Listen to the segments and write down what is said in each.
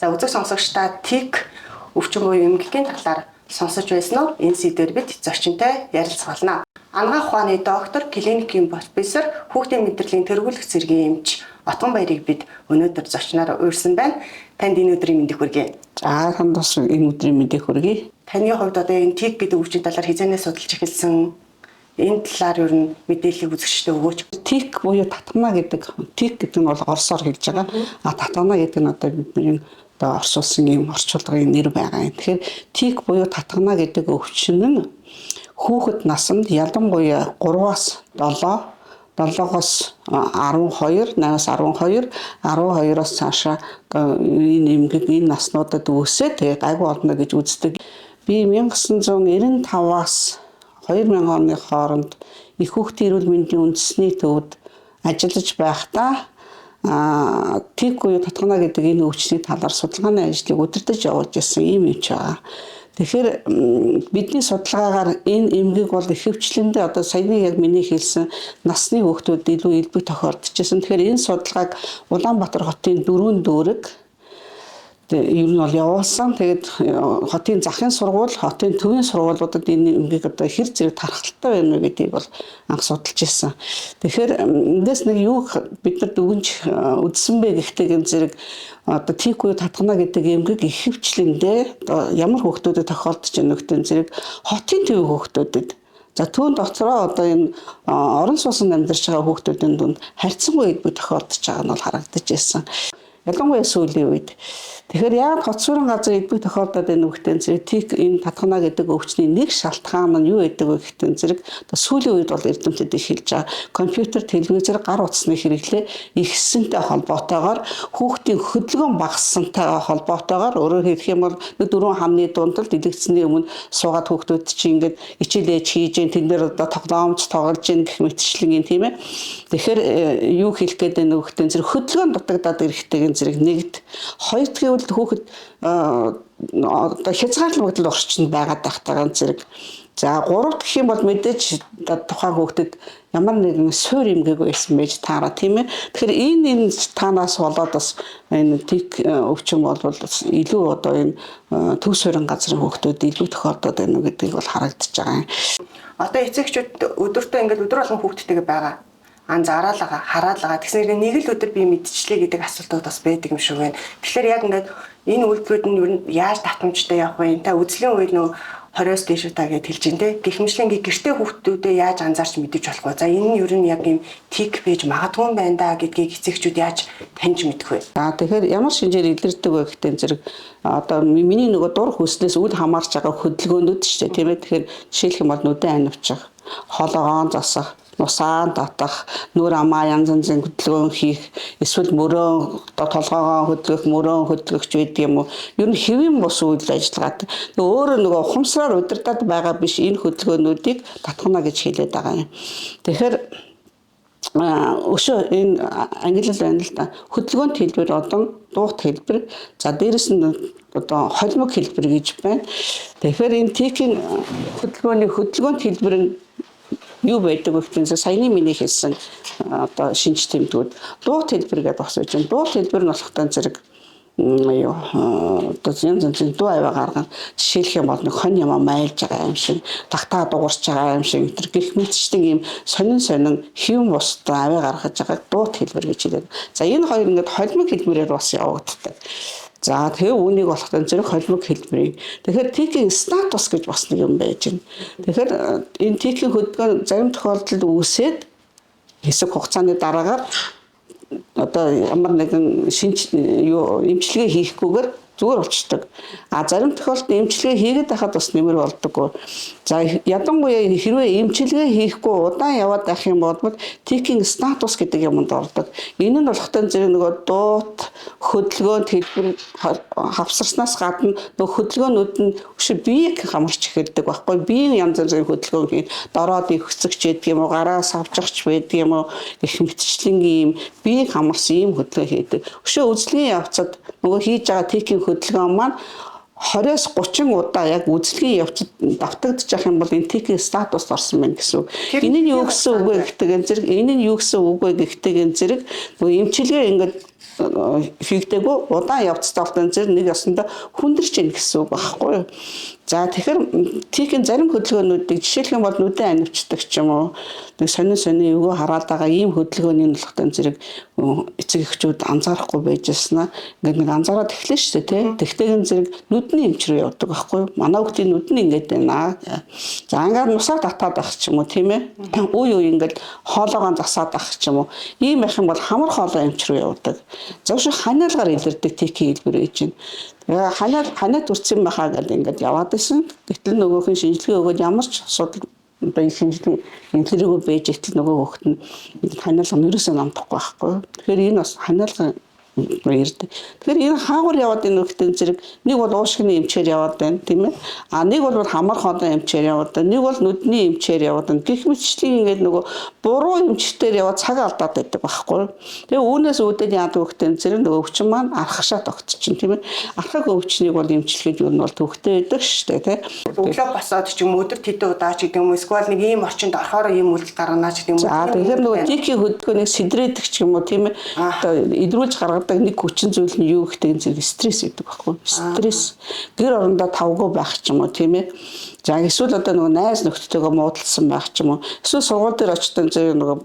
За үзэг сонсогчдаа тик өвчин буюу эмгэгийн талаар сонсож байсан уу? Энэ сэдвээр бид зочинтой ярилцгаална. Анагаах ухааны доктор, клиникийн профессор, хүүхдийн мэдрэлийн тэргүүлэх зэргийн эмч Отгонбаярыг бид өнөөдөр зочноор уурсан байна. Танд энэ өдрийн мэндийг хүргэе. За танд бас энэ өдрийн мэндийг хүргэе. Таны хувьд одоо энэ тик гэдэг өвчин талаар хизээнээс судалж эхэлсэн? Энэ талаар ер нь мэдээллийг үзэгчдэд өгөөч. Тик буюу татгана гэдэг. Тик гэдэг нь бол орсоор хэлж байгаа. А татгана гэдэг нь одоо бидний одоо орс улсын юм орчуулгын нэр байгаа юм. Тэгэхээр тик буюу татгана гэдэг өвчин нь хүүхэд наснд ялангуяа 3-аас 7, 7-оос 12, 8-аас 12, 12-оос цаашаа энэ эмгэг энэ наснуудад үүсээ тэгээ гайгүй олно гэж үздэг. Би 1995-аас 2000 оны хооронд их хүүхдийн эрүүл мэндийн үндэсний төвд ажиллаж байхдаа тик буюу татгана гэдэг энэ өвчний талаар судалгааны ажлыг удирдах явуулж ирсэн юм ч байгаа. Тэгэхээр бидний судалгаагаар энэ эмгэг бол ихэвчлэндээ одоо саяны яг миний хэлсэн насны хүүхдүүд илүү элбэг тохиолдчихсэн. Тэгэхээр энэ судалгааг Улаанбаатар хотын 4 дүүрэг ер нь бол явуулсан. Тэгээд хотын захын сургууль, хотын төвийн сургуулиудад энэ эмгэг одоо хэр зэрэг тархалттай байна вэ гэдгийг бол анх судалж ирсэн. Тэгэхээр эндээс нэг юу бид нар дүгнж үзсэн бэ гэхдээ энэ зэрэг одоо тик буюу татгана гэдэг эмгэг ихэвчлэндээ одоо ямар хүүхдүүдэд тохиолдож байна гэдэг зэрэг хотын төвийн хүүхдүүдэд за түүн дотроо одоо энэ орон суусан амьдарч байгаа хүүхдүүдийн дунд харьцангуй элбэг тохиолдож байгаа нь бол харагдаж байсан. Ялангуяа сүүлийн үед. Тэгэхээр яг хот суурин газар элбэг тохиолдоод байна үгтэн зэрэг тик энэ татгана гэдэг өвчний нэг шалтгаан нь юу гэдэг вэ гэхтэн зэрэг сүүлийн үед бол эрдэмтэд хэлж байгаа компьютер, телевизээр гар утасны хэрэглээ ихсэнтэй холбоотойгоор хүүхдийн хөдөлгөөн багассантайгаа холбоотойгоор өөрөөр хэлэх юм бол 4 хамны дундал дэлгэцсэний өмнө суугаад хүүхдүүд чинь ингээд хичээлээ хийж гэн тэн дээр одоо тоглоомч тоглож гэн гэх мэтчлэн тийм ээ. Тэгэхээр юу хэлэх гээд байна үгтэн зэрэг хөдөлгөөн дутагдаад ирэхтэйг зэрэг нэгд хоёрдгийн хүүхэд одоо хязгаарлагдмал орчинд байгаад тахтагаан зэрэг. За 3 гэх юм бол мэдээж тухайн хүүхдэд ямар нэгэн суур эмгэг байсан байж таараа тийм ээ. Тэгэхээр энэ танаас болоод бас энэ тик өвчин бол илүү одоо энэ төв суурин газрын хүүхдүүд илүү тохиолдоод байна гэдгийг бол харагдаж байгаа юм. Одоо эцэгчүүд өдөртөө ингээд өдөр болгон хүүхдтэйгээ байгаа. Анзаараалгаа, хараалгаа. Тэгснээр нэг л өдөр би мэдчихлээ гэдэг асуултууд бас байдаг юм шиг байна. Тэгэхээр яг ингээд энэ үйлдэлүүд нь ер нь яаж татамжтай явах вэ? Та үзлийн үед нөө 20-оос дээш удаа гэж хэлж байна те. Гэхмэчлэн гэртээ хүүхдүүдээ яаж анзаарч мэдэж болох вэ? За энэ нь ер нь яг юм тик байж магадгүй байна да гэдгийг эцэгчүүд яаж таньж мэдэх вэ? За тэгэхээр ямар шинжээр илэрдэг вэ гэхдээ зэрэг одоо миний нөгөө дур хүслээс үл хамаарч байгаа хөдөлгөөнүүд шүү дээ тийм ээ. Тэгэхээр жишээлх юм бол нүдэн анивчих, хоолоогоон засах, нусаан татах, нүур амаа янз янзын хөдөлгөөн хийх, эсвэл мөрөө толгоогоо хөдөлгөх, мөрөө хөдөлгөхч байдаг юм уу? Ер нь хэвийн бус үйл ажиллагаат. Өөрөө нөгөө ухамсараар удирдах байгаа биш энэ хөдөлгөөнүүдийг татгана гэж хэлээд байгаа юм. Тэгэхээр өшөө энэ ангилал байна л да. Хөдөлгөөн хэлбэр одоо дуут хэлбэр, за дээрэс нь одоо холимог хэлбэр гэж байна. Тэгэхээр энэ тикийн хөдөлгөөн хэлбэр нь юу байдаг вэ гэвэл саяны миний хэлсэн одоо шинж тэмдгүүд дуут хэлбэр гэдэг бас байж байна. Дуут хэлбэр нь болохтой зэрэг одоо янз янзын дуу аваа гаргана. Жишээлх юм бол нэг хон юм майлж байгаа юм шиг, тагтаа дуурч байгаа юм шиг тэр гих мэтчдэг юм сонин хэвэн бусдаа аваа гаргаж байгааг дуут хэлбэр гэж хэлдэг. За энэ хоёр ингээд холимог хэлбэрээр бас явагддаг. За тэгээ үүнийг болохтой зэрэг холимог хэлбэрийн. Тэгэхээр тикийн статус гэж бас нэг юм байж байна. Тэгэхээр энэ тикийн хөдөлгөөн зарим тохиолдолд үүсээд хэсэг хугацааны дараагаар одоо ямар нэгэн шинж эмчилгээ хийхгүйгээр зүгээр болчдөг. А зарим тохиолдолд эмчилгээ хийгээд байхад бас нэмэр болдоггүй. За ядангуяа хэрвээ эмчилгээ хийхгүй удаан яваад байх юм бол тикийн статус гэдэг юмд ордог. Энэ нь болохтой зэрэг нөгөө дуут хөдөлгөөн хэлбэр хавсарснаас гадна нөгөө хөдөлгөөнүүд нь биеийг хамарч эхэлдэг байхгүй. Биеийн янз янзын хөдөлгөөн хийн дороод ихсэгч байдаг юм уу, гараас авчрахч байдаг юм уу гэх мэтчлэнгийн юм биеийг хамарсан юм хөдөлгөөн хийдэг. Өшөө үзлэгийн явцад нөгөө хийж байгаа тикийн хөдөлгөөн маань 20-с 30 удаа яг үзлэгийн явцад давтагдчих байх юм бол энэ тикийн статус орсон байна гэсэн үг. Энэ нь юу гэсэн үг вэ гэхдээ зэрэг энэ нь юу гэсэн үг вэ гэхдээ зэрэг нөгөө эмчилгээ ингээд хийгдээгүй удаан явцтай болтон зэрэг нэг ясандаа хүндэрч ийн гэсэн үг байхгүй юу. За тэгэхээр тикийн зарим хөдөлгөөнүүдийг жишээлх юм бол нүдэн анивчдаг ч юм уу нэг сонин эвгүй хараад байгаа ийм хөдөлгөөний болохтон зэрэг эцэг эхчүүд анзаарахгүй байж яснаа ингээд нэг анзаараад эхлэн шүү дээ тий. Тэгтэйгэн зэрэг нүдний эмч рүү явдаг байхгүй юу. Манай хүүхдийн нүд нь ингээд байна. За ангаар нусаар татаад байх ч юм уу тийм ээ. Үе ингээд хоолоогоо засаад байх ч юм уу. Ийм их юм бол хамар хоолой эмч рүү явдаг. Зөвшөө ханиалгаар илэрдэг тикийн хэлбэр ээж нь. Ханаад үрцэн байхаа гэдэг ингээд яваад байсан. Гэтэл нөгөөх нь шинжилгээ өгөөд ямар ч асуудал одоо шинжилгээ инфлюенсагүй байж итэл нөгөө хүүхэд нь ханиалга нь ерөөсөө намдахгүй байхгүй. Тэгэхээр энэ бас ханиалга ирдэг. Тэгэхээр энэ хаагур яваад энэ хүүхдийн зэрэг нэг бол уушгины эмчээр яваад байна тийм ээ. А нэг бол хамар хоолой эмчээр яваад байна. Нэг бол нүдний эмчээр яваад байна. Гэх мэтчлэн ингээд нөгөө буруу эмчтэр яваад цаг алдаад байдаг байхгүй. Тэгээ үүнээс үүдээд яадаг хүүхдийн зэрэг нөгөө өвчин маань архашаа тогтчихин тийм ээ. Архаг өвчнийг бол эмчлэхэд юу нь бол төвхтэй байдаг шүү дээ тийм. Өглөө босоод ч юм өдөрт хэдэн удаа ч гэдэг юм уу эсвэл нэг ийм орчинд орохоор ийм үйлдэл гаргана ч гэдэг юм уу. За тэгэхээр нөгөө тикийн хөдөлгөөнийг сэдрээдэг ч юм уу тийм ээ. Одоо идрүүлж гаргадаг нэг хүчин зүйл нь юу гэхтэй энэ зэрэг стресс гэдэг байхгүй. Стресс гэр орондоо тавгүй байх ч юм уу тийм ээ. За эсвэл одоо нөгөө найз нөхдөдөө муудалсан байх ч юм уу. Эсвэл сургууль дээр очтон зэрэг нөгөө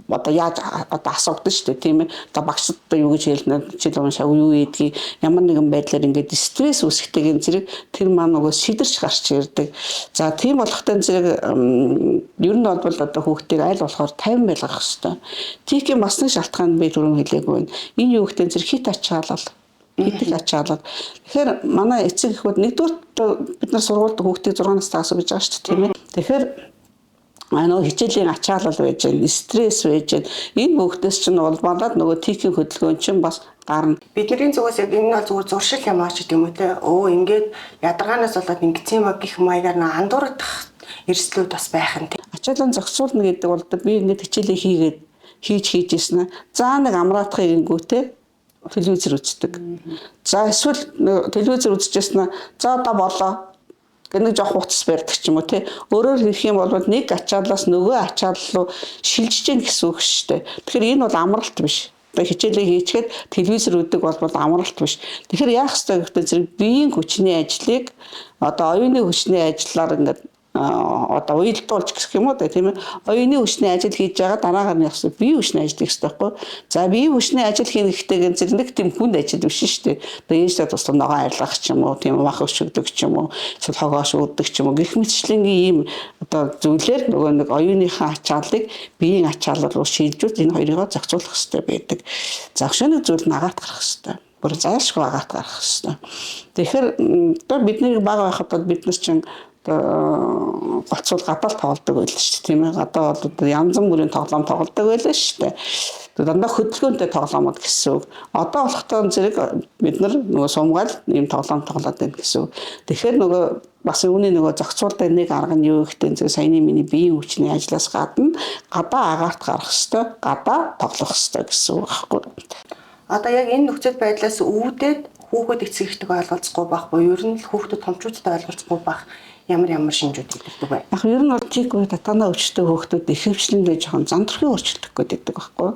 одоо яаж одоо асуудаг шүү дээ тийм ээ. Одоо багшд одоо юу гэж хэлнэ жил уншаа юу ийдгийг ямар нэгэн байдлаар ингээд стресс үүсгэдэг энэ зэрэг тэр маань нөгөө сидэрч гарч ирдэг. За тийм болохтой зэрэг ер нь бол одоо хүүхдийг аль болохоор 50 байлгах хэрэгтэй. Тикийн бас нэг шалтгаан би түрүүн хэлээгүй байна. Энэ юу гэхтэй зэрэг хит ачаалал гэдэг ачаалал. Тэгэхээр манай эцэг эхүүд нэгдүгээр бид нар сургуульд хүүхдийг 6 настай асуу гэж байгаа шүү дээ тийм ээ. Тэгэхээр нөгөө хичээлийн ачаалал байж гэн, стресс байж гэн. Энэ хүүхдээс чинь улбалаад нөгөө тикийн хөдөлгөөн чинь бас гарна. Бидний зүгээс яг энэ бол зүгээр зуршил юм аа ч гэдэг юм уу те. Ингээд ядаргаанаас болоод ингэсэн юм гэх маягаар андуурах эрсдлүүд бас байх нь тийм. Ачаалал зохицуулна гэдэг бол би ингээд хичээлээ хийж ийсэн. За нэг амраатахыг ингүүтэй телевизээр үздэг. За эсвэл телевизээр үзчихсэн. За одоо болоо. Гэнэ жоох утас барьдаг ч юм уу тий. Өөрөөр хэлэх юм бол нэг ачааллаас нөгөө ачаалал руу шилжиж гэн гэсэн үг шүү дээ. Тэгэхээр энэ бол амралт биш. Одоо хичээлээ хийчихэд телевизээр үздэг бол амралт биш. Тэгэхээр яах ёстой гэхдээ зэрэг биеийн хүчний ажлыг одоо оюуны хүчний ажиллаар ингээд одоо уялдуулж гэх юм уу тийм ээ. Оюуны хүчний ажил хийж байгаа дараагаар нь явах бие хүчний ажил хийх хэрэгтэй байхгүй. За бие хүчний ажил хийх гэхтэйг зэрэг тийм хүнд ажил биш шүү дээ. Одоо ээжтэй туслан ногоо арилгах ч юм уу, тийм мах өшгдөг ч юм уу, эсвэл хогоо шууддаг ч юм уу. Гэх мэтчлэнгийн ийм одоо зүйлээр нөгөө нэг оюуныхаа ачааллыг биеийн ачаалал руу шилжүүлж энэ хоёрыг зохицуулах хэрэгтэй байдаг. Загшны зүйл нь агаат гарах хэрэгтэй. Бүр зайлшгүй агаат гарах хэрэгтэй. Тэгэхээр одоо бидний бага байхад бол бид нар чинь гоцвол гадаал тоглодог байлаа шүү дээ тийм ээ. Гадаа бол янз бүрийн тоглоом тоглодог байлаа шүү дээ. Дандаа хөдөлгөөнтэй тоглоомод гэсэн үг. Одоо болохтой зэрэг бид нар нөгөө сумгаал ийм тоглоом тоглоод байна гэсэн үг. Тэгэхээр нөгөө бас үүний нөгөө зохицуулдаг нэг арга нь юу гэхтэй зэрэг саяны миний биеийн хүчний ажлаас гадна гадаа агаарт гарах хэвээр гадаа тоглох хэвээр гэсэн үг байхгүй. Одоо яг энэ нөхцөл байдлаас үүдээд хүүхэд эцэг эхтэйг ойлголцохгүй байхгүй. Ер нь л хүүхдэд томчуудтай ойлголцохгүй байх ямар шинжүүд идэгдэг бай. Яг ер нь бол тик татана өвчтөй хүүхдүүд ихэвчлэндээ жоохон зандрахын өөрчлөлт гэдэг байхгүй.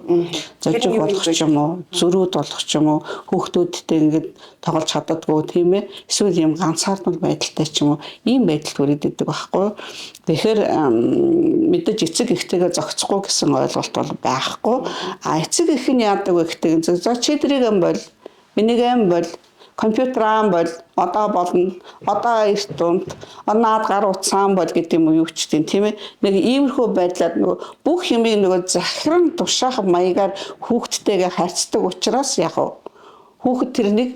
Зожиг болох ч юм уу, зөрүүд болох ч юм уу, хүүхдүүдтэй ингээд тоглож чаддаггүй тийм ээ. Эсвэл юм ганцаардмал байдалтай ч юм уу, ийм байдал төрөйдөг байхгүй. Тэгэхээр мэдээж эцэг эхтэйгээ зохицохгүй гэсэн ойлголт бол байхгүй. А эцэг эх нь яадаг вэ гэхтэй за чи тэрийг бол энийг бол компьютераан бол одоо болно. Одоо эрт дунд наад гар утсаан бол гэдэг юм уу юу ч тийм ээ. Нэг иймэрхүү байдлаар нөгөө бүх юмыг нөгөө захиран тушаах маягаар хүүхдтэйгээ харьцдаг учраас яг хүүхэд тэрнийг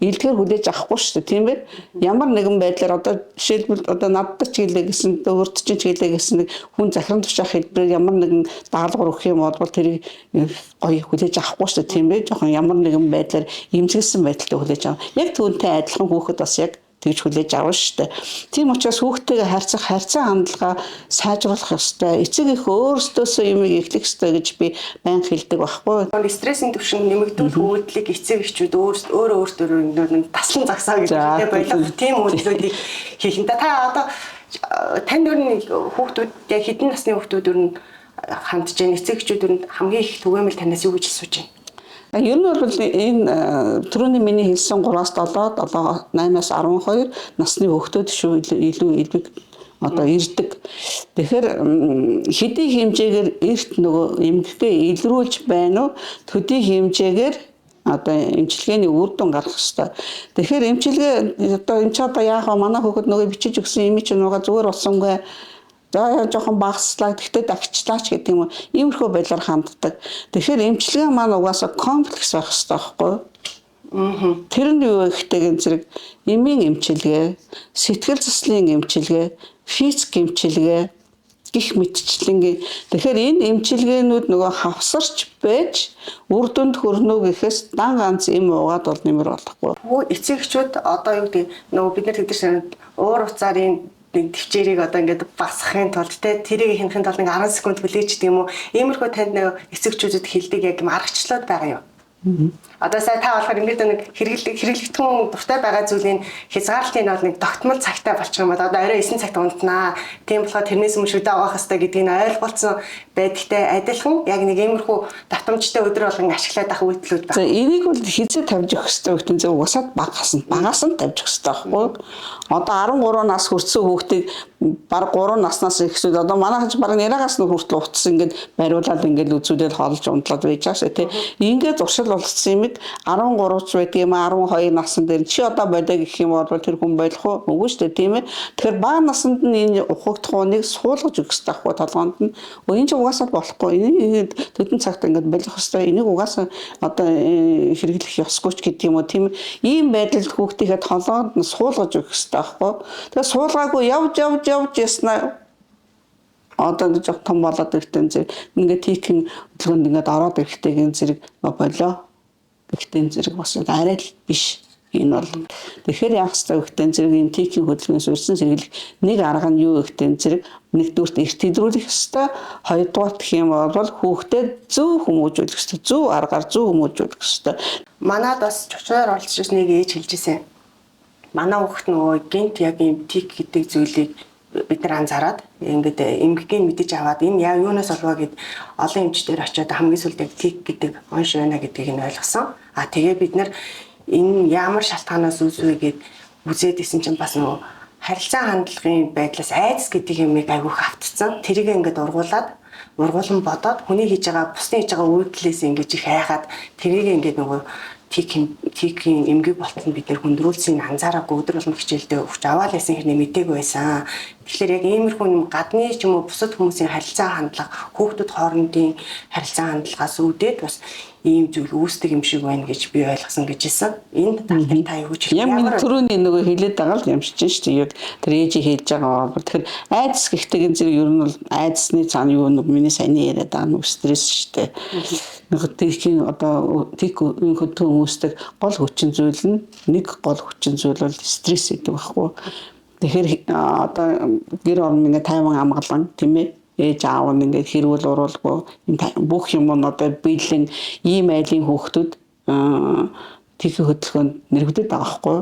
илтгэр хүлээж авахгүй шүү дээ тийм ээ. Ямар нэгэн байдлаар одоо жишээлбэл одоо надад ч гэлээ гэсэн өөрт чинь ч гэлээ гэсэн нэг хүн захиран тушаах хэлбэрээр ямар нэгэн даалгавар өгөх юм бол тэрийг гоё хүлээж авахгүй шүү дээ тийм ээ. Жохон ямар нэгэн байдлаар имзгэлсэн байдалтай хүлээж авах. Яг түүнтэй адилхан хүүхэд бас яг тэгж хүлээж авна шүү дээ. Тийм учраас хүүхдтэйгээ харьцах харьцаа хандлага сайжруулах ёстой. Эцэг эх өөрсдөөсөө юмыг эхлэх ёстой гэж би байнга хэлдэг байхгүй. Стрессийн түвшин нэмэгдүүл хөвгөлийг эцэг эхчүүд өөрөөсөө таслан загсаа гэдэг байлаа. Тийм үйлдэлүүдийг хийх нь. Та одоо танд ер нь хүүхдүүд яг хэдэн насны хүүхдүүд ер нь хандж байна. Эцэг эхчүүд ер нь хамгийн их түгээмэл танаас юу гэж асууж байна? Ер нь бол энэ түрүүний миний хэлсэн 3-аас 7, 8-аас 12 насны хүүхдүүд шүү илүү элбэг одоо ирдэг. Тэгэхээр хэдийн хэмжээгээр эрт нөгөө эмгэгтэй илрүүлж байна уу? Төдий хэмжээгээр одоо эмчилгээний үр дүн гарах хэрэгтэй. Тэгэхээр эмчилгээ одоо эмч одоо яах вэ? Манай хүүхэд нөгөө бичиж өгсөн эмч нугаа зүгээр болсонгүй. За жоохон багслаа гэхдээ дагчлаач гэдэг юм уу. Иймэрхүү байдлаар ханддаг. Тэгэхээр эмчилгээ маань угаасаа комплекс байх хэрэгтэй байхгүй юу? Тэр нь юу гэхтэйг зэрэг эмийн эмчилгээ, сэтгэл заслын эмчилгээ, физик эмчилгээ гих мэтчлэнгийн. Тэгэхээр энэ эмчилгээнүүд нөгөө хавсарч байж үр дүнд хүрнө гэхээс дан ганц эм уугаад бол нэмэр болохгүй. Эцэгчүүд одоо юу гэдэг нөгөө бид нар тэгдэж уур уцаарын нэг төвчээрийг одоо ингээд басахын тулд тэрийг хянахын тулд 10 секунд хүлээж гэдэг юм уу? Иймэрхүү танд нэг эцэгчүүдэд хэлдэг яг аргачлалууд байгаа юу? Одоо сая та болохоор ингээд нэг хэрэглэгдэхүүн дуртай байгаа зүйлийн хязгаарлалтын бол нэг тогтмол цагтай болчих юм бол одоо орой 9 цагт унтнаа. Тийм болохоор тэрнээс өмнө шүдэ авах хэрэгтэй гэдгийг ойлгуулсан байдагтай адилхан яг нэг иймэрхүү давтамжтай өдөр болгон ашиглаад авах үйлдэлүүд байна. За энийг бол хизээ тавьж өгөх хэрэгтэй гэдэг нь зөв угсаад багаас нь тавьж өгөх хэрэгтэй байхгүй. Одоо 13 нас хүрсэн хүүхдийг баг 3 наснаас ихсүүд одоо манайх баг нэрагаас нь хүртэл утас ингээд бариулаад ингээд үзүүлээд хоолж унтлаад байж байгаа шээ тий. Ингээд зуршил болцсон юм 13 ч байдаг юм 12 насны дээр чи одоо бодоо гэх юм бол тэр хүн болох уу? Үгүй шүү дээ тийм ээ. Тэгэхээр бага наснд нь энэ ухагдах ууныг суулгаж өгөх хэрэгтэй байхгүй толгоонд нь. Энэ ч угаасаа болохгүй. Энийг төдөн цагт ингээд болох хэрэгтэй. Энийг угаасаа одоо хэрэглэх ёсгүй ч гэдэг юм уу тийм ээ. Ийм байдалд хүүхдийнхээ толгоонд нь суулгаж өгөх хэрэгтэй байхгүй. Тэгээ суулгаагүй явж яснаа одоо нэг том болоод ирэхтэн зэрэг ингээд тийхэн хөдөлгөөнд ингээд ороод ирэхтэйгэн зэрэг болоо гэхдээ зэрэг бас арай л биш энэ бол тэгэхээр яах ёстой гэхтэн зэрэг энэ тийхийн хөдөлгөөнөөс урьдчилан сэргийлэх нэг арга нь юу гэхтэн зэрэг нэгдүгürt эрт хэдрүүлэх ёстой хоёрдугаар гэх юм бол хүүхдэд зөв хүмүүжүүлэх ёстой зөв аргаар зөв хүмүүжүүлэх ёстой. Манайд бас чочоор олж ирсэн нэг ээж хэлж ирсэн. Манай хүүхд нөгөө гинт яг юм тик гэдэг зүйлийг бид нар анзаараад ингээд эмгэгийн мэдэж аваад энэ яа юунаас олвоо гэд олон эмчдэр очиод хамгийн сүүлд яг тик гэдэг онш байна гэдгийг нь ойлгосон. Тэгээ бид нар энэ ямар шалтгаанаас үүсвэ гэд үзээд исэн чинь бас нөгөө харилцаа хандлагын байдлаас айдас гэдэг юмыг айгүйх автцсан. Тэрийг ингээд ургуулan бодоод хүний хийж байгаа бусны хийж байгаа үйлдэлээс ингээд их хайхаад тэрийг ингээд нөгөө тикийн эмгэг болтол бид нэр хөндрүүлсийг анзаараагүй өдөр болгон хичээлдээ өгч аваад ясан хэрнээ мдээгүй байсан. Тэгэхээр яг иймэрхүү юм гадны ч юм уу бусад хүмүүсийн харилцаа хандлага хүүхдүүд хоорондын харилцаа хандлагаас үүдээд бас ийм зүйл үүсдэг юм шиг байна гэж би ойлгосон гэж хэлсэн. Энэ талаар та юу гэж ямар түрүүний нөгөө хэлээд байгаа л юмшиж шүү дээ. Яг тэр ээжи хийж байгаа. Тэгэхээр айдас гэхдээ зэрэг ер нь бол айдасны цаана юу нэг миний саяны яриад байгаа нь стресс шүү дээ. Нэг тийхийн одоо тик хөдөлгөөн хүмүүстэй гол хүчин зүйл нь нэг гол хүчин зүйл бол стресс гэдэг байхгүй. Тэгэхээр одоо гэр орон ингээ тайван амгалан тийм ээ ээж аав нь ингээ хэрүүл уруулгүй бүх юм нь одоо биелэн ийм айлын хүүхдүүд тийхийн хөдөлгөөнд нэрвдэд байгаа байхгүй.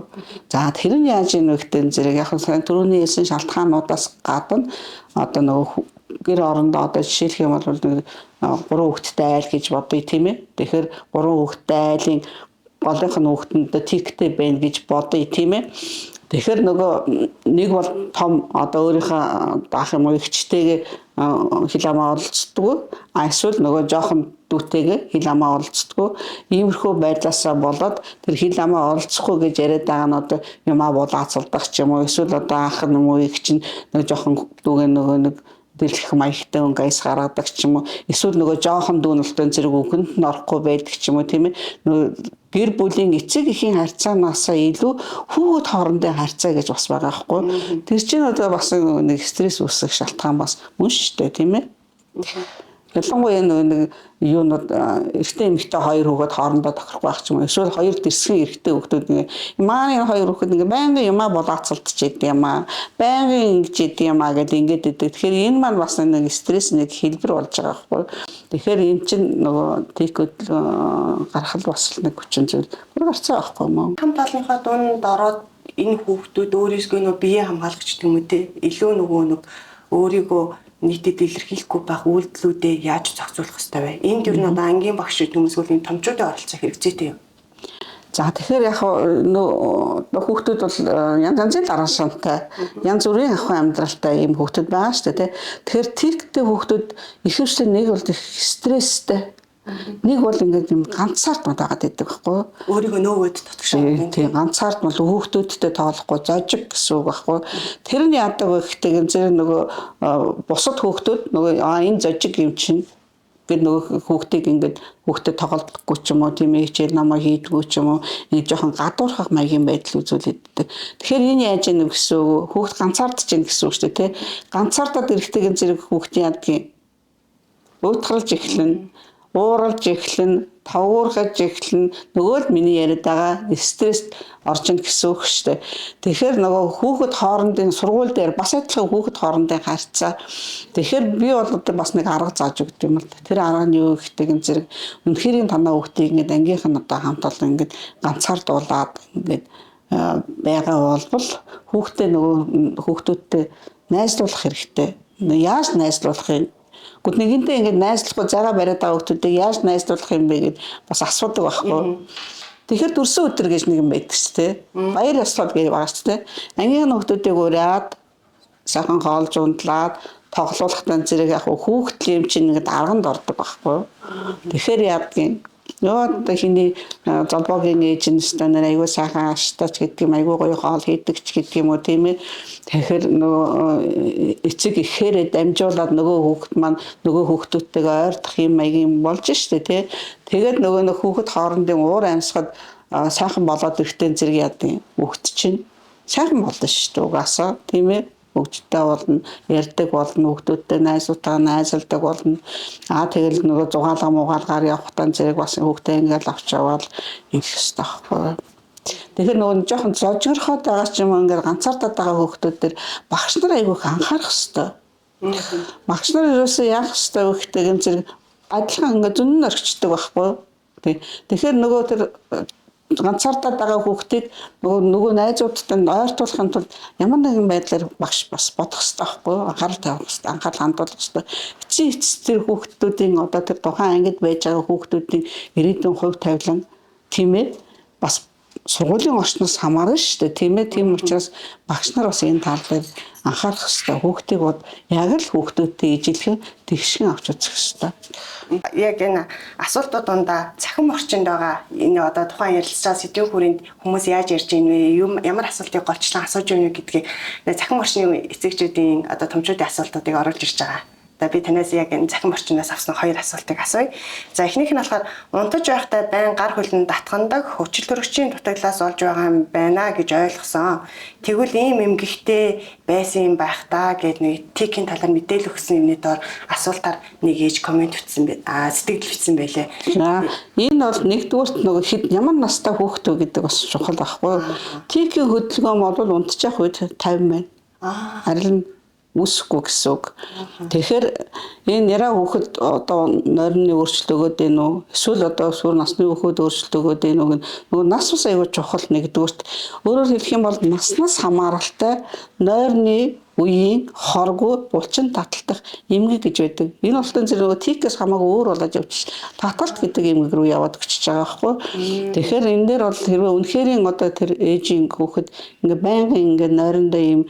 За тэр нь яаж ийм нэгтэн зэрэг яг нь түрүүний хэлсэн шалтгаануудаас гадна одоо нөгөө гэр орондоо одоо жишээлх юм бол 3 хүүхэдтэй айл гэж бодъё тийм ээ. Тэгэхээр 3 хүүхэдтэй айлын голынх нь хүүхэдэнд тиктэй байна гэж бодъё тийм ээ. Тэгэхээр нөгөө нэг бол том одоо өөрийнхөө даах юм уу ихчтэйгээ хил амаа олцдгоо эсвэл нөгөө жоохон дүүтэйгээ хил амаа олцдгоо иймэрхүү байдлаасаа болоод тэр хил амаа олцохгүй гэж яриад байгаа нь одоо юмаа булаацалдах ч юм уу эсвэл одоо ах юм уу их чинь нөгөө жоохон дүүгээ нөгөө нэг дэлгэх маягтай өнгөс гаргадаг ч юм уу эсвэл нөгөө жоохон дүүнэлтэн зэрэг үгэнд нь орохгүй байдаг ч юм уу тийм ээ нөгөө гэр бүлийн эцэг эхийн харьцаанаасаа илүү хүүхэд хоорондын харьцаа гэж бас байгаа байхгүй. Тэр чинь одоо бас нэг стресс үүсгэх шалтгаан бас мөн шүү дээ тийм ээ. Ялангуяа нэг юунууд эрэгтэй эмэгтэй хоёр хүүхэд хоорондоо тохирохгүй байх ч юм уу. Эсвэл хоёр дэсхэн эрэгтэй хүүхдүүд маань энэ хоёр хүүхэд ингээ байнгын юмаа булаацалдчихэд юм аа. Байнгын ингэж идэв юм аа гэдэг ингээд идэв. Тэгэхээр энэ маань бас нэг стресс нэг хэлбэр болж байгаа байхгүй. Тэгэхээр энэ чинь нөгөө тикүүд гарахад бас нэг хүчин зүйл гарцаа байхгүй юм уу? Хамт олонхоо дунд ороод энэ хүүхдүүд өөрөөсөө нөө бие хамгаалагч гэдэг юм үү те илүү нөгөө нэг өөрийгөө нийтэд илэрхийлэхгүй байх үйлдэлүүдээ яаж зохицуулах ёстой вэ? Энд ер нь одоо ангийн багш хүмүүсгүй энэ томчуудын оролцоо хэрэгцээтэй юм. За тэгэхээр яг хүүхдүүд бол янз янзын дараа шантай янз бүрийн ахуйн амьдралтай ийм хүүхдүүд байгаа шүү дээ. Тэгэхээр тиктэй хүүхдүүд ихэвчлэн нэг бол их стресстэй. Нэг бол ингээд юм ганцаард байгаа гэдэг байхгүй юу? Өөрийгөө нөөгөөд татгшаа. Тийм ганцаард бол хүүхдүүдтэй тоглохгүй зожиг гэсэн үг байхгүй юу? Тэрний яадаг вэ гэхдээ зэрэг нөгөө бусад хүүхдүүд нөгөө энэ зожиг юм чинь бид нөгөө хүүхдийг ингээд хүүхдэд тоглохгүй ч юм уу тийм хичээл намаа хийдгүү ч юм уу ингэ жоохон гадуурхах маягийн байдал үзүүлээд. Тэгэхээр энэ яаж яах гэсэн үг хүүхд ганцаардж ийн гэсэн үг шүү дээ тий. Ганцаардаад эрэхтэйгэн зэрэг хүүхдийн яадгийн уутгалж эхлэн, ууралж эхлэн, тавуурхаж эхлэн нөгөө л миний яриад байгаа стресст орж ийн гэсэн үг шүү дээ. Тэгэхээр нөгөө хүүхэд хоорондын сургууль дээр бас адилхан хүүхэд хоорондын харьцаа. Тэгэхээр би бол одоо бас нэг арга зааж өгд юм л да. Тэр арга нь юу гэхтэйгэн зэрэг үнэхээр танаа хүүхдийг ингээд ангийнх нь одоо хамт олон ингээд ганцаардуулаад ингээд байгаа болбол хүүхдээ нөгөө хүүхдүүдтэй найзлуулах хэрэгтэй. Яаж найзлуулах юм? Гүт нэгэнтээ ингээд найзлахгүй загаа бариад байгаа хүүхдүүдийг яаж найзлуулах юм бэ гэд бас асуудаг байхгүй. Тэгэхээр дөрсөн өдөр гэж нэг юм байдаг ч тий. Баяр ёслол гэж байгаа ч тий. Ангийн хүүхдүүдийг ураад сайхан хоолж унтлаад тоглоулахтан зэрэг яг хүүхдлийн юм чинь ингээд арганд ордог байхгүй. Тэгэхээр яадгийн Нөө одоо хиний золбоогийн эйженстээр айгүй сайхан аштаач гэдэг юм айгүй гоё хоол хийдэг ч гэдэг юм уу тийм ээ. Тэгэхээр нөгөө эцэг ихээр дамжуулаад нөгөө хүүхэд маань нөгөө хүүхдүүдтэйгээ ойртох юм маягийн болж штэ тий. Тэгээд нөгөө хүүхэд хоорондын уур амьсгал сайхан болоод ирэхтэй зэрэг яадیں۔ Хүүхэд чинь сайхан болно штэ угаасаа тийм ээ. Хүүхдтэй болно, ярьдаг болно, хүүхдүүдтэй найзуудтайгаа найзалдаг болно. Тэгэл нөгөө зугаалга муугаалгаар явахтаа зэрэг бас хүүхдээ ингээл авч яваад ингэх хэрэгтэй байхгүй. Тэгэхээр нөгөө жоохон зожгорхоод байгаа ч юм ингээд ганцаардаад байгаа хүүхдүүд төр багш нар айгүйх анхаарах хэрэгтэй. Багш нар ерөөсөө яах хэрэгтэй вэ гэхдээ гэн зэрэг адилхан ингээд зүнэн орчдөг байхгүй. Тэгэхээр нөгөө тэр ганцаардаад байгаа хүүхдийг нөгөө найзуудтай ойртуулахын тулд ямар нэгэн байдлаар багш бас бодох хэрэгтэй байхгүй юу? Анхаарал тавих хэрэгтэй, анхаарал хандуулах хэрэгтэй. Эцсийн тэр хүүхдүүдийн одоо тэр тухайн ангид байж байгаа хүүхдүүдийн ирээдүйн хувь тавилан тийм ээ бас сургуулийн орчноос хамаарна шүү дээ тийм ээ. Тийм учраас багш нар бас энэ тал дээр анхаарах хэрэгтэй. Хүүхдийг бод яг л хүүхдүүдтэй ижилхэн тэгшин авч үзэх хэрэгтэй. Яг энэ асуултууд дундаа цахим орчинд байгаа энэ одоо тухайн ярилцлага сэдвийн хүрээнд хүмүүс яаж ярьж ийн вэ? Ямар асуултыг голчлон асууж байна вэ гэдгийг цахим орчны эцэгчүүдийн одоо томчуудын асуултуудыг оруулж ирж байгаа. Би танаас яг энэ цахим орчноос авсан хоёр асуултыг асууя. За эхнийх нь болохоор унтаж байхдаа байн гар хөлн татхандаг хүчил төрөгчийн дутагдлаас олж байгаа юм байна гэж ойлгосон. Тэгвэл ийм эмгэгтэй байсан юм байх та гэд нэг тикийн талаар мэдээлэл өгсөн юмны доор асуултаар нэг ээж комент бичсэн бэ. Сэтгэл бичсэн байлээ. Энэ бол нэгдүгürt нөгөө хэд ямар настай хүүхдөө гэдэг бас чухал байхгүй. Тикийн хөдөлгөөн бол унтчих үед 50 байна. Харин үсэхгүй гэсэн үг. Тэгэхээр энэ яраа хүүхэд одоо нойрны өөрчлөлт өгөөд ээ нөө эсвэл одоо сүр насны хүүхэд өөрчлөлт өгөөд ээ нөгөө нас ус аягүй чухал нэгдүгürt. Өөрөөр хэлэх юм бол наснаас хамааралтай нойрны үеийн хоргүй булчин таталтах эмгэг гэж байдаг. Энэ болтон зэрэг тикээс хамаагүй өөр болоод явчих. Таталт гэдэг эмгэг рүү яваад өчөж байгаа байхгүй. Тэгэхээр энэ дээр бол хэрвээ үнэхэрийн одоо тэр ээжийн хүүхэд ингээ байнгын ингээ нойрондоо ийм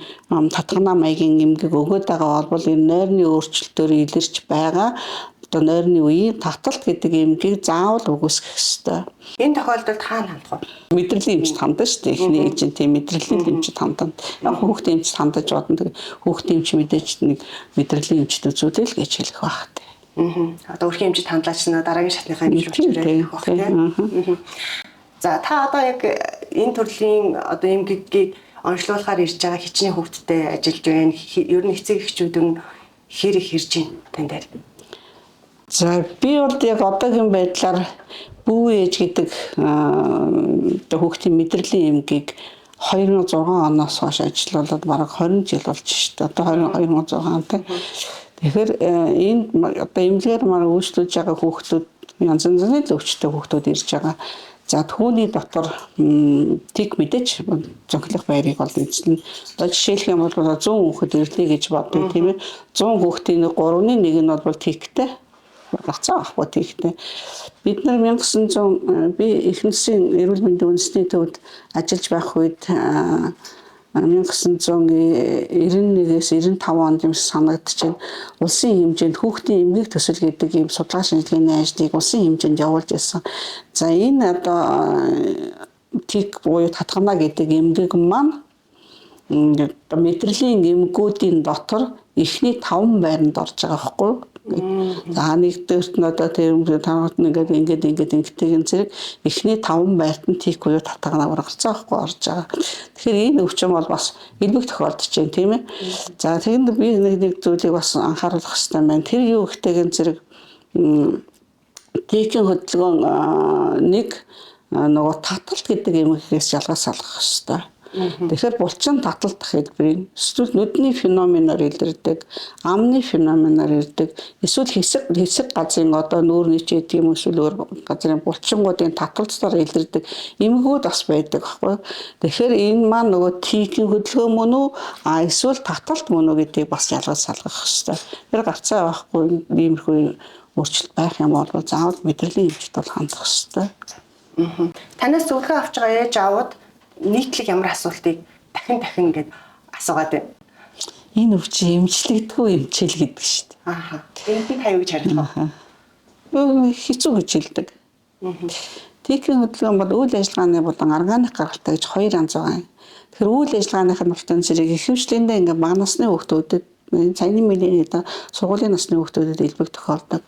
татгана маягийн эмгэг өгөөд байгаа бол энэ нойрны өөрчлөлтөөр илэрч байгаа одоо нойрны үеийн таталт гэдэг эмгийг заавал үгүйсгэх ёстой. Энэ тохиолдолд хаана хандах вэ? Мэдрэлийн эмчт хандаж шүү дээ. Эхний ээжийн тийм мэдрэлийн эмчт хандана. Яг хүүхдийн эмчт хандаж бодно. Хүүхдийн эмч мэдээж нэг мэдрэлийн эмчт үзүүлэл гэж хэлэх байх тий. Одоо өрхийн эмчт хандлаач нь дараагийн шатныхаа эмч рүү ирэх байх тий. За та одоо яг энэ төрлийн одоо эмгэгийг онцлуулахаар ирж байгаа хичнээн хүүхдтэй ажиллаж байна. Ер нь эцэг эхчүүдэн хэр их ирж байна тань дээр. За би бол яг одоогийн байдлаар бүү ээж гэдэг хүүхдийн мэдрэлийн эмгийг 2006 оноос хойш ажиллаулаад бараг 20 жил болж шүү дээ. Одоо 2006 он тийм. Тэгэхээр энэ одоо эмнэлгээр маань үйлчлүүлж байгаа хүүхдүүд янз янзны өвчтөй хүүхдүүд ирж байгаа. За түүний дотор тик мэдээч зохилох байрыг бол эзэн. Одоо жишээлх юм бол 100 хүүхэд ирлээ гэж бодъё тийм ээ. 100 хүүхдийн 3/1 нь бол тиктэй. Гацаа ахгүй тиктэй. Бид нар 1900 би эхнэрийн эрүүл мэндийн үндэсний төвд ажиллаж байх үед 1991-ээс 95 онд юм санагдчихэв. Улсын хэмжээнд хүүхдийн эмгэг төсөл гэдэг ийм судалгаа шинжилгээний ажлыг улсын хэмжээнд явуулж байсан. За энэ одоо тик буюу татгана гэдэг эмгэг маань мэдрэлийн эмгэгүүдийн дотор эхний 5 байранд орж байгаа байхгүй. За нэгдүгээрт нь одоо тийм тавд ингээд ингэдэг зэрэг эхний 5 байрт нь тик буюу татгана гарцаа байхгүй орж байгаа. Тэгэхээр энэ өвчин бол бас илбэг тохиолдож байна тийм ээ. За тэгэд би нэг зүйлийг бас анхааруулах хэрэгтэй байна. Тэр юу гэхтэйгэн зэрэг тикийн хөдөлгөөн нэг нөгөө таталт гэдэг эмгэгээс ялгаас салгах хэрэгтэй. Тэгэхээр булчин таталт хэлбэрийн эсвэл нүдний феноменоор илэрдэг, амны феноменоор ирдэг, эсвэл хэсэг газрын одоо нүүрний ч гэдэг юм эсвэл өөр газрын булчингуудын таталцаар илэрдэг эмгэгүүд бас байдаг байхгүй. Тэгэхээр энэ маань нөгөө тикийн хөдөлгөөн мөн үү, эсвэл таталт мөн үү гэдгийг бас ялгаж салгах хэрэгтэй. Тэр гарцаа байхгүй иймэрхүү өөрчлөлт байх юм бол заавал мэдрэлийн хэмжээнд бол хандах хэрэгтэй. Танаас зөвлөгөө авч байгаа ээж аауд нийтлэг ямар асуултыг дахин ингээд асуугаад байна. Энэ өвчин эмчлэгдэггүй эмчил гэдэг шүү дээ. Ааха. Энд нь таа юу гэж харилах вэ? Хэцүү гэж хэлдэг. Тикийн хөдөлгөөн бол үйл ажиллагааны болон органик гаралтай гэж хоёр янз байгаа юм. Тэгэхээр үйл ажиллагааных нь болтон зэрэг ихэвчлэндээ ингээд бага насны хүүхдүүдэд цагийн мөлийн сургуулийн насны хүүхдүүдэд илбэг тохиолдог.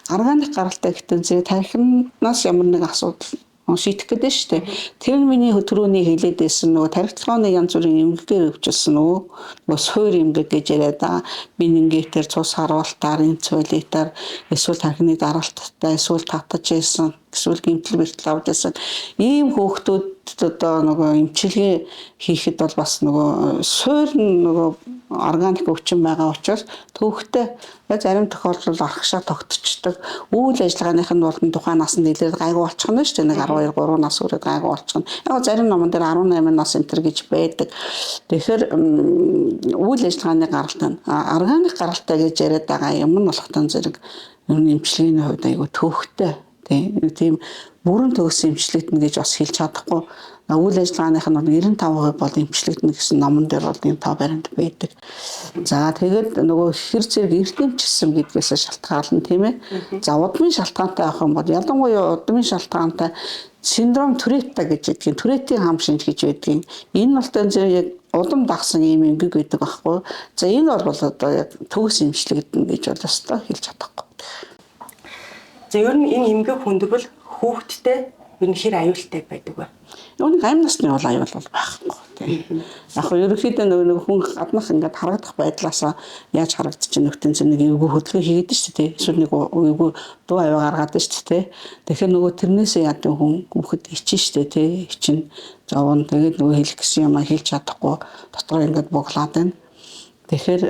Органик гаралтай гэхдээ зэрэг тархинаас ямар нэг асуудал шийдэх гэдэг шүү дээ. Тэр миний түрүүний хэлээд байсан нөгөө тархицлооны янз бүрийн эмгэгээр өвчлсөн нөгөө суур эмгэг гэж яриад байгаа. Менингитээр цус харуултаар, инсулитаар, эсвэл тархины дараалттай, эсвэл татаж байсан, эсвэл гэмтэл бэртэл авч байсан. Ийм хүүхдүүд одоо нөгөө эмчилгээ хийхэд бол бас нөгөө суур нөгөө органик өвчин байгаа учраас төвхтэй зарим тохиолдолд аргашаа тогтчихдог. Үйл ажиллагааных нь бол тухайн наснд илэрээд гайгүй болчих нь шүү дээ. Нэг 12 3 нас хүрээд гайгүй болчих нь. Яг зарим номон дээр 18 нас энтер гэж байдаг. Тэгэхээр үйл ажиллагааны гаралтай нь органик гаралтай гэж яриад байгаа юм нь болохтон зэрэг эмчилгээний хувьд айгүй төвхтэй. Тийм бүрэн төгс эмчлэгдэнэ гэж бас хэлж чадахгүй. Үйл ажиллагааных нь 95% бол эмчлэгдэнэ гэсэн номон дээр бол ийм 5 баримт байдаг. За тэгээд нөгөө хэр зэрэг эрдэмчилсэн гэдгээс шалтгаална тийм ээ. За удмын шалтгаантай авах юм бол ялангуяа удмын шалтгаантай синдром Туретта гэж ядгийн Туретийн хам шинж гэж байдгийг. Энэ бол зэрэг яг удам дагсан ийм эмгэг байдаг байхгүй. За энэ бол одоо яг төгс эмчлэгдэнэ гэж бол өстой хэлж чадахгүй. За ер нь энэ эмгэг хүндгэл хүүхдтэй ер нь хэр аюултай байдаг вэ? Нэг 8 насны бол аюул бол байхгүй тийм. Яг нь ерөнхийдөө нэг хүн гаднах ингээд харагдах байдлаасаа яаж харагдчих нөхтөн зэн нэг эвгүй хөдөлгөөн хийгээд шүү дээ. Эсвэл нэг эвгүй дуу аваа гаргаад шүү дээ. Тэгэхээр нөгөө тэрнээсээ яадаг хүн хүүхэд ичин шүү дээ тий. Ичин зовон тэгээд нөгөө хэлэх гэсэн юм хэлж чадахгүй дотор ингээд буглаад байна. Тэгэхээр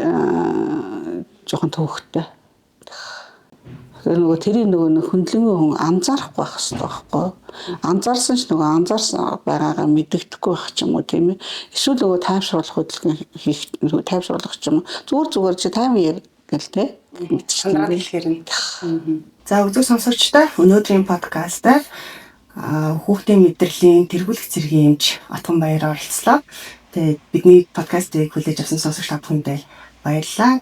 жоохон төвхтэй. Нөгөө тэрийн нөгөө хөндлөнгөө хүн анзаарахгүй байх хэрэгтэй байхгүй. Анзаарсан ч нөгөө анзаарсан байгаагаа мэддэхгүй байх ч юм уу тийм ээ. Эсвэл нөгөө тайвшруулах хөдөлгөөн хийх тайвшруулах ч юм уу. Зүгээр чи тайван яа гэл те. Сандраад хэлэхээр нь. За үзэг сонсогчдоо өнөөдрийн подкастаар хүүхдийн мэдрэлийн тэргүүлэх цэргийн эмч Атган Баяр оролцлоо. Тэгээд бидний подкастыг хүлээж авсан сонсогч та бүхэндээ баярлалаа.